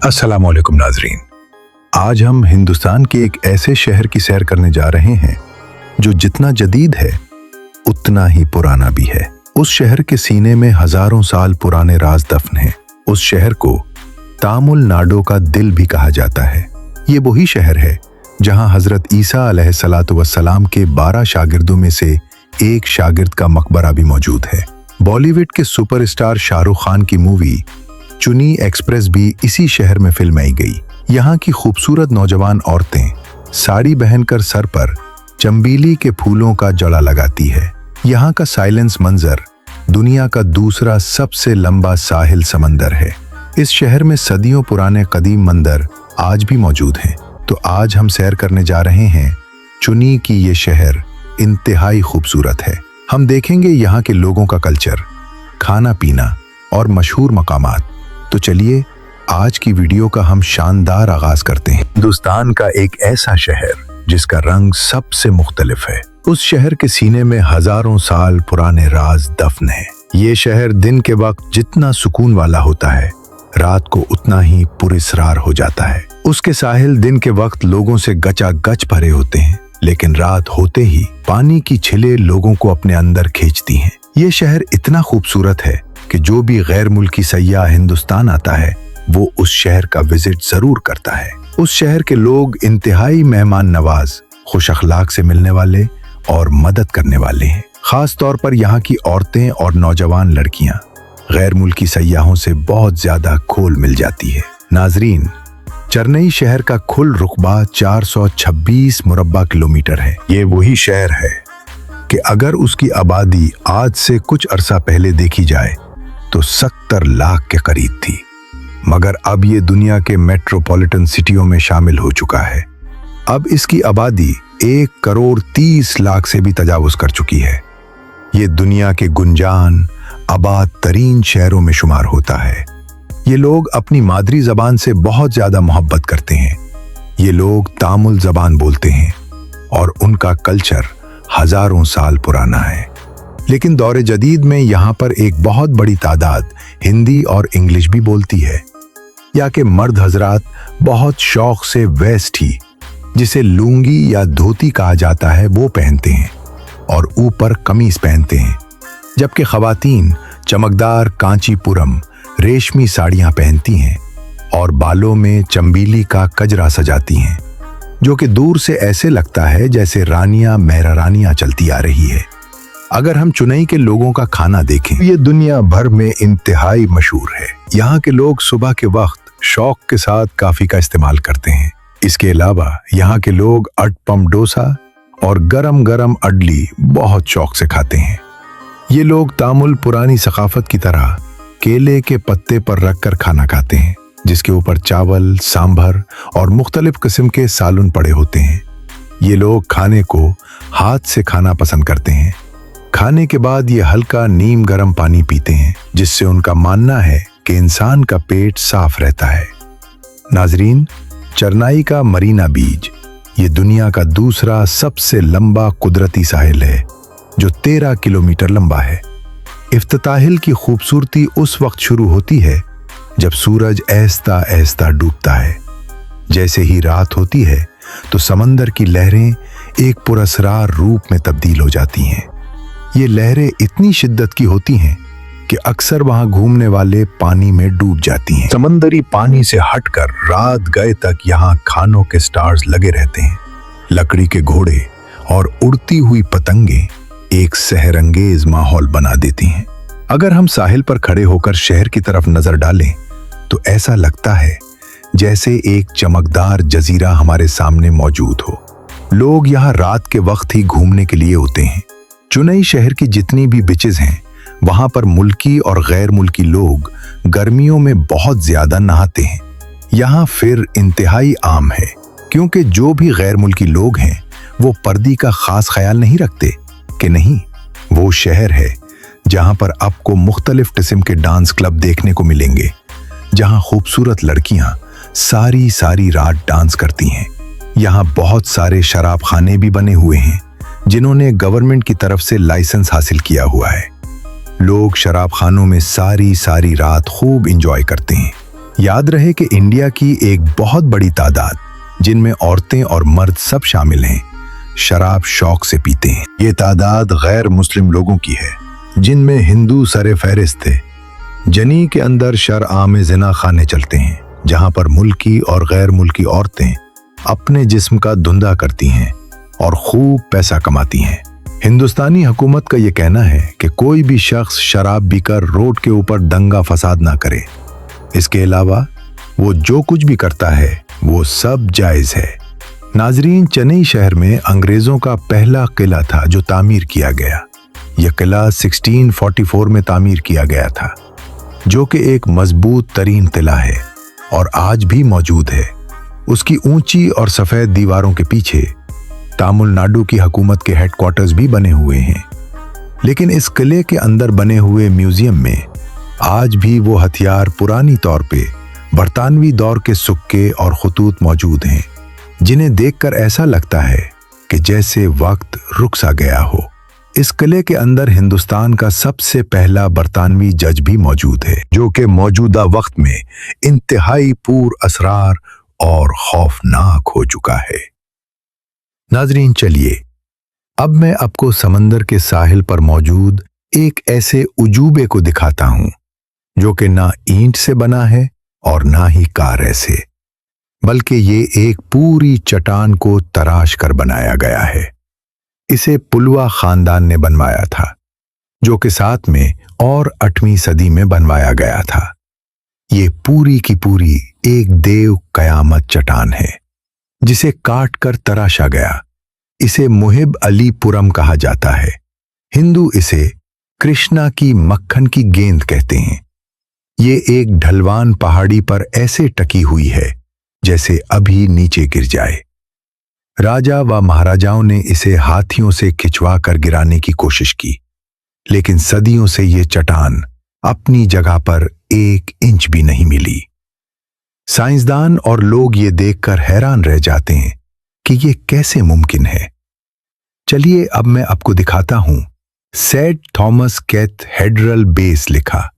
अस्सलामु अलैकुम नाजरीन। आज हम हिंदुस्तान के एक ऐसे शहर की सैर करने जा रहे हैं जो जितना जदीद है उतना ही पुराना भी है। उस शहर के सीने में हजारों साल पुराने राज दफन हैं। उस शहर को तामिलनाडु का दिल भी कहा जाता है। ये वही शहर है जहां हजरत ईसा अलैहिस्सलाम के 12 शागिर्दों में से एक शागिर्द का मकबरा भी मौजूद है। बॉलीवुड के सुपरस्टार शाहरुख खान की मूवी चुनी एक्सप्रेस भी इसी शहर में फिल्माई गई। यहाँ की खूबसूरत नौजवान औरतें साड़ी पहनकर सर पर चंबेली के फूलों का जड़ा लगाती है। यहाँ का साइलेंस मंजर दुनिया का दूसरा सबसे लंबा साहिल समंदर है। इस शहर में सदियों पुराने कदीम मंदिर आज भी मौजूद हैं। तो आज हम सैर करने जा रहे हैं चुनी की। ये शहर इंतहाई खूबसूरत है। हम देखेंगे यहाँ के लोगों का कल्चर, खाना पीना और मशहूर मकामात। तो चलिए आज की वीडियो का हम शानदार आगाज करते हैं। हिंदुस्तान का एक ऐसा शहर जिसका रंग सबसे मुख्तलिफ है। उस शहर के सीने में हजारों साल पुराने राज दफन हैं। ये शहर दिन के वक्त जितना सुकून वाला होता है, रात को उतना ही पुरस्रार हो जाता है। उसके साहिल दिन के वक्त लोगों से गचागच भरे होते हैं, लेकिन रात होते ही पानी की छिले लोगों को अपने अंदर खींचती हैं। ये शहर इतना खूबसूरत है कि जो भी गैर मुल्की सयाह हिंदुस्तान आता है वो उस शहर का विजिट जरूर करता है। उस शहर के लोग इंतहाई मेहमान नवाज, खुश अखलाक से मिलने वाले और मदद करने वाले हैं। खास तौर पर यहाँ की औरतें और नौजवान लड़कियां गैर मुल्की सयाहों से बहुत ज्यादा खोल मिल जाती है। नाजरीन, चेन्नई शहर का कुल रुकबा 426 मुरब्बा किलोमीटर है। ये वही शहर है कि अगर उसकी आबादी आज से कुछ अरसा पहले देखी जाए तो 70 लाख के करीब थी, मगर अब ये दुनिया के मेट्रोपॉलिटन सिटियों में शामिल हो चुका है। अब इसकी आबादी 1,30,00,000 से भी तजावुज कर चुकी है। ये दुनिया के गुंजान आबाद तरीन शहरों में शुमार होता है। ये लोग अपनी मादरी जबान से बहुत ज्यादा मोहब्बत करते हैं। ये लोग तामिल जबान बोलते हैं और उनका कल्चर हजारों साल पुराना है। लेकिन दौरे जदीद में यहाँ पर एक बहुत बड़ी तादाद हिंदी और इंग्लिश भी बोलती है। या के मर्द हजरात बहुत शौक से वेस्ट ही, जिसे लुंगी या धोती कहा जाता है, वो पहनते हैं और ऊपर कमीज पहनते हैं, जबकि खवातीन चमकदार कांचीपुरम रेशमी साड़ियां पहनती हैं और बालों में चंबेली का कजरा सजाती हैं, जो कि दूर से ऐसे लगता है जैसे रानियां मेहरानियां चलती आ रही है। अगर हम चेन्नई के लोगों का खाना देखें, ये दुनिया भर में इंतहाई मशहूर है। यहाँ के लोग सुबह के वक्त शौक के साथ काफी का इस्तेमाल करते हैं। इसके अलावा यहाँ के लोग अटपम डोसा और गरम गरम अडली बहुत शौक से खाते हैं। ये लोग तामिल पुरानी सकाफत की तरह केले के पत्ते पर रखकर खाना खाते हैं, जिसके ऊपर चावल, सांभर और मुख्तलिफ किस्म के सालन पड़े होते हैं। ये लोग खाने को हाथ से खाना पसंद करते हैं। खाने के बाद ये हल्का नीम गर्म पानी पीते हैं, जिससे उनका मानना है कि इंसान का पेट साफ रहता है। नाजरीन, चेन्नई का मरीना बीच ये दुनिया का दूसरा सबसे लंबा कुदरती साहिल है, जो 13 किलोमीटर लंबा है। इफ्तिताहिल की खूबसूरती उस वक्त शुरू होती है जब सूरज ऐस्ता ऐस्ता डूबता है। जैसे ही रात होती है तो समंदर की लहरें एक पुरस्रार रूप में तब्दील हो जाती हैं। ये लहरें इतनी शिद्दत की होती हैं कि अक्सर वहां घूमने वाले पानी में डूब जाती हैं। समंदरी पानी से हटकर रात गए तक यहाँ खानों के स्टार्स लगे रहते हैं। लकड़ी के घोड़े और उड़ती हुई पतंगे एक सहरंगेज माहौल बना देती हैं। अगर हम साहिल पर खड़े होकर शहर की तरफ नजर डालें तो ऐसा लगता है जैसे एक चमकदार जजीरा हमारे सामने मौजूद हो। लोग यहाँ रात के वक्त ही घूमने के लिए होते हैं। चेन्नई शहर की जितनी भी बीचेस हैं, वहां पर मुल्की और गैर मुल्की लोग गर्मियों में बहुत ज्यादा नहाते हैं। यहाँ फिर इंतहाई आम है, क्योंकि जो भी गैर मुल्की लोग हैं वो पर्दी का खास ख्याल नहीं रखते कि नहीं, वो शहर है जहां पर आपको मुख्तलिफ किस्म के डांस क्लब देखने को मिलेंगे, जहां खूबसूरत लड़कियां सारी सारी रात डांस करती हैं। यहाँ बहुत सारे शराब खाने भी बने हुए हैं, जिन्होंने गवर्नमेंट की तरफ से लाइसेंस हासिल किया हुआ है। लोग शराब खानों में सारी सारी रात खूब एंजॉय करते हैं। याद रहे कि इंडिया की एक बहुत बड़ी तादाद, जिनमें औरतें और मर्द सब शामिल हैं, शराब शौक से पीते हैं। ये तादाद गैर मुस्लिम लोगों की है, जिनमें हिंदू सरे फहरिस्त थे। जनी के अंदर शरआम ज़िना खाने चलते हैं, जहां पर मुल्की और गैर मुल्की औरतें अपने जिस्म का धुंधा करती हैं और खूब पैसा कमाती हैं। हिंदुस्तानी हुकूमत का ये कहना है कि कोई भी शख्स शराब पीकर रोड के ऊपर दंगा फसाद ना करे। इसके अलावा वो जो कुछ भी करता है वो सब जायज़ है। नाजरीन, चेन्नई शहर में अंग्रेज़ों का पहला किला था जो तामीर किया गया। यह किला 1644 में तामीर किया गया था, जो कि एक मजबूत तरीन किला है और आज भी मौजूद है। उसकी ऊंची और सफ़ेद दीवारों के पीछे तमिलनाडु की हुकूमत के हेडक्वार्टर्स भी बने हुए हैं। लेकिन इस किले के अंदर बने हुए म्यूजियम में आज भी वो हथियार पुरानी तौर पे बरतानवी दौर के सिक्के और खतूत मौजूद हैं, जिन्हें देखकर ऐसा लगता है कि जैसे वक्त रुक सा गया हो। इस किले के अंदर हिंदुस्तान का सबसे पहला बरतानवी जज भी मौजूद है, जो कि मौजूदा वक्त में इंतहाई पूर असरार और खौफनाक हो चुका है। नाजरीन, चलिए अब मैं आपको समंदर के साहिल पर मौजूद एक ऐसे उजूबे को दिखाता हूं, जो कि ना ईंट से बना है और ना ही कारे से, बल्कि ये एक पूरी चट्टान को तराश कर बनाया गया है। इसे पुलवा खानदान ने बनवाया था, जो कि साथ में और 8वीं सदी में बनवाया गया था। ये पूरी की पूरी एक देव कयामत चट्टान है, जिसे काट कर तराशा गया। इसे मुहिब अलीपुरम कहा जाता है। हिंदू इसे कृष्णा की मक्खन की गेंद कहते हैं। ये एक ढलवान पहाड़ी पर ऐसे टकी हुई है जैसे अभी नीचे गिर जाए। राजा व महाराजाओं ने इसे हाथियों से खिंचवा कर गिराने की कोशिश की, लेकिन सदियों से ये चट्टान अपनी जगह पर 1 इंच भी नहीं मिली। साइंसदान और लोग ये देखकर हैरान रह जाते हैं कि ये कैसे मुमकिन है। चलिए अब मैं आपको दिखाता हूं सेंट थॉमस कैथेड्रल बेस लिखा।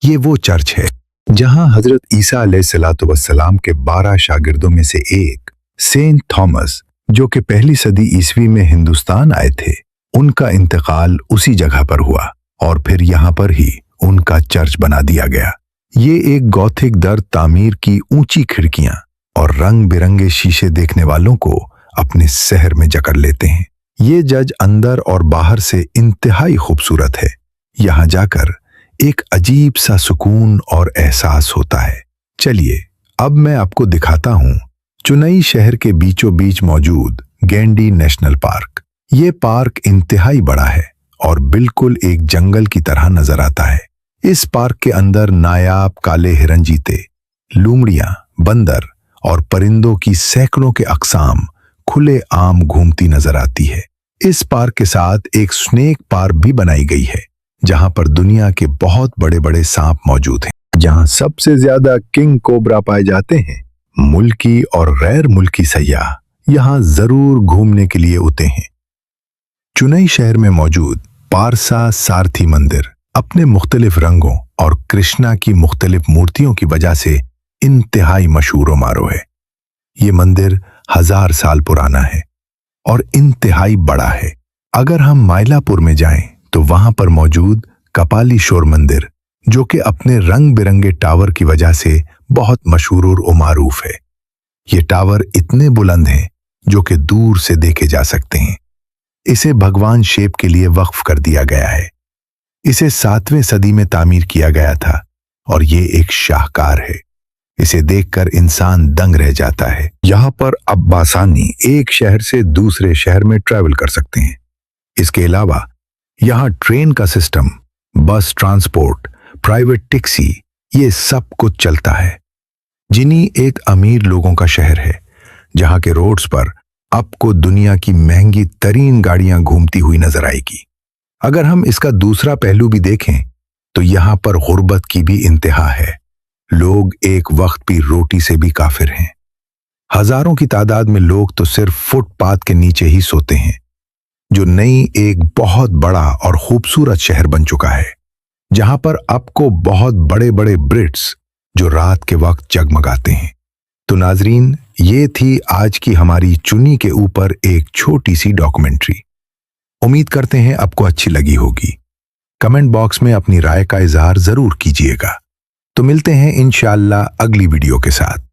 ये वो चर्च है जहां हजरत ईसा अलैहिस्सलाम के 12 शागिर्दों में से एक सेंट थॉमस, जो कि पहली सदी ईस्वी में हिंदुस्तान आए थे, उनका इंतकाल उसी जगह पर हुआ और फिर यहां पर ही उनका चर्च बना दिया गया। ये एक गॉथिक दर तामीर की ऊंची खिड़कियां और रंग बिरंगे शीशे देखने वालों को अपने शहर में जकड़ लेते हैं। ये जज अंदर और बाहर से इंतहाई खूबसूरत है। यहां जाकर एक अजीब सा सुकून और एहसास होता है। चलिए अब मैं आपको दिखाता हूं चेन्नई शहर के बीचों बीच मौजूद गैंडी नेशनल पार्क। ये पार्क इंतहाई बड़ा है और बिल्कुल एक जंगल की तरह नजर आता है। इस पार्क के अंदर नायाब काले हिरन चीते, लूमड़ियां, बंदर और परिंदों की सैकड़ों के अक़साम खुले आम घूमती नजर आती है। इस पार्क के साथ एक स्नेक पार्क भी बनाई गई है, जहां पर दुनिया के बहुत बड़े बड़े सांप मौजूद हैं, जहां सबसे ज्यादा किंग कोबरा पाए जाते हैं। मुल्की और गैर मुल्की सयाह यहां जरूर घूमने के लिए उते हैं। चेन्नई शहर में मौजूद पारसा सारथी मंदिर अपने मुख्तलिफ रंगों और कृष्णा की मुख्तलिफ मूर्तियों की वजह से इंतहाई मशहूर व मारो है। ये मंदिर 1000 साल पुराना है और इंतहाई बड़ा है। अगर हम माइलापुर में जाएं तो वहां पर मौजूद कपालीश्वर मंदिर, जो कि अपने रंग बिरंगे टावर की वजह से बहुत मशहूर और मारूफ है। ये टावर इतने बुलंद हैं जो कि दूर से देखे जा सकते हैं। इसे भगवान शिव के लिए वक्फ कर दिया गया है। इसे 7वें सदी में तामीर किया गया था और ये एक शाहकार है। इसे देखकर इंसान दंग रह जाता है। यहाँ पर अब बासानी एक शहर से दूसरे शहर में ट्रैवल कर सकते हैं। इसके अलावा यहाँ ट्रेन का सिस्टम, बस ट्रांसपोर्ट, प्राइवेट टैक्सी, ये सब कुछ चलता है। जिनी एक अमीर लोगों का शहर है, जहाँ के रोड्स पर आपको दुनिया की महंगी तरीन गाड़ियां घूमती हुई नजर आएगी। अगर हम इसका दूसरा पहलू भी देखें तो यहाँ पर गुर्बत की भी इंतहा है। लोग एक वक्त की रोटी से भी काफिर हैं। हजारों की तादाद में लोग तो सिर्फ फुटपाथ के नीचे ही सोते हैं। जो नई एक बहुत बड़ा और खूबसूरत शहर बन चुका है, जहां पर आपको बहुत बड़े बड़े ब्रिड्स जो रात के वक्त जगमगाते हैं। तो नाजरीन, ये थी आज की हमारी चुन्नी के ऊपर एक छोटी सी डॉक्यूमेंट्री। उम्मीद करते हैं आपको अच्छी लगी होगी। कमेंट बॉक्स में अपनी राय का इजहार जरूर कीजिएगा। तो मिलते हैं इंशाअल्लाह अगली वीडियो के साथ।